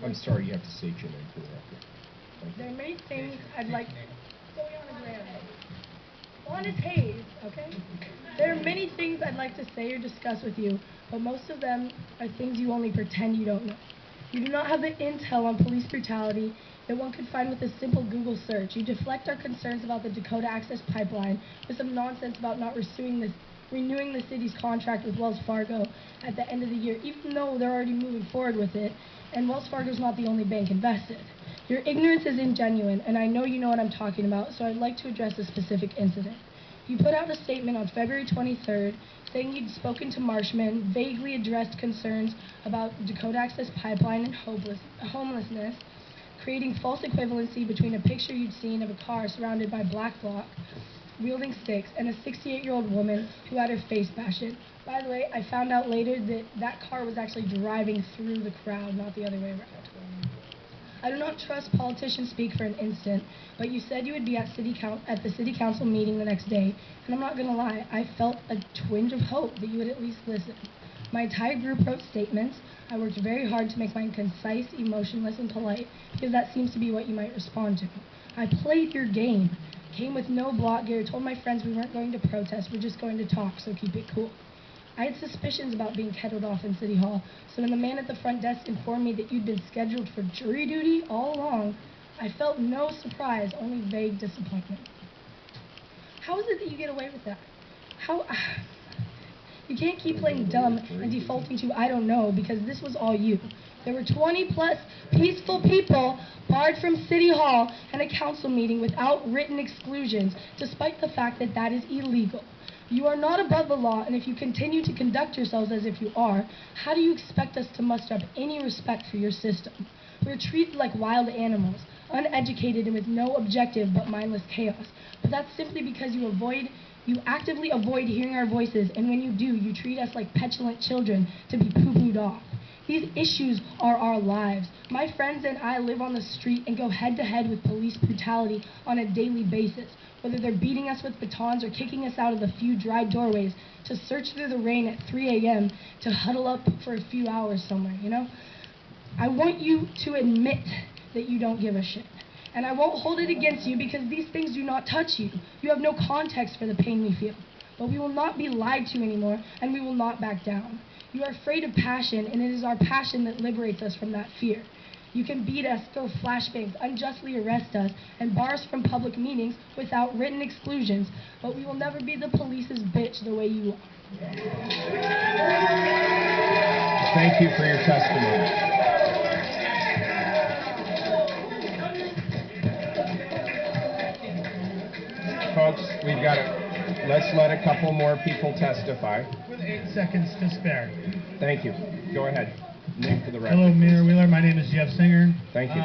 I'm sorry, you have to state your name for the record. There are many things I'd like... Zoe Anna Graham. Quanice Hayes, okay? There are many things I'd like to say or discuss with you, but most of them are things you only pretend you don't know. You do not have the intel on police brutality that one could find with a simple Google search. You deflect our concerns about the Dakota Access Pipeline with some nonsense about not renewing the city's contract with Wells Fargo at the end of the year, even though they're already moving forward with it, and Wells Fargo's not the only bank invested. Your ignorance is ingenuine, and I know you know what I'm talking about, so I'd like to address a specific incident. You put out a statement on February 23rd saying you'd spoken to marshmen, vaguely addressed concerns about Dakota Access Pipeline and homelessness, creating false equivalency between a picture you'd seen of a car surrounded by black bloc, wielding sticks, and a 68-year-old woman who had her face bashed in. By the way, I found out later that that car was actually driving through the crowd, not the other way around. I do not trust politicians speak for an instant, but you said you would be at the city council meeting the next day, and I'm not going to lie, I felt a twinge of hope that you would at least listen. My entire group wrote statements. I worked very hard to make mine concise, emotionless, and polite, because that seems to be what you might respond to. I played your game, came with no block gear, told my friends we weren't going to protest, we're just going to talk, so keep it cool. I had suspicions about being kettled off in City Hall, so when the man at the front desk informed me that you'd been scheduled for jury duty all along, I felt no surprise, only vague disappointment. How is it that you get away with that? You can't keep playing dumb and defaulting to I don't know, because this was all you. There were 20-plus peaceful people barred from City Hall and a council meeting without written exclusions, despite the fact that that is illegal. You are not above the law, and if you continue to conduct yourselves as if you are, how do you expect us to muster up any respect for your system? We are treated like wild animals, uneducated and with no objective but mindless chaos. But that's simply because you actively avoid hearing our voices, and when you do, you treat us like petulant children to be poo-pooed off. These issues are our lives. My friends and I live on the street and go head-to-head with police brutality on a daily basis, whether they're beating us with batons or kicking us out of the few dry doorways to search through the rain at 3 a.m. to huddle up for a few hours somewhere, you know? I want you to admit that you don't give a shit. And I won't hold it against you because these things do not touch you. You have no context for the pain we feel. But we will not be lied to anymore, and we will not back down. You are afraid of passion, and it is our passion that liberates us from that fear. You can beat us, throw flashbangs, unjustly arrest us, and bar us from public meetings without written exclusions, but we will never be the police's bitch the way you are. Thank you for your testimony. Folks, we've got to, let's let a couple more people testify. With 8 seconds to spare. Thank you. Go ahead. Name for the record. Hello, Mayor Wheeler. My name is Jeff Singer. Thank you.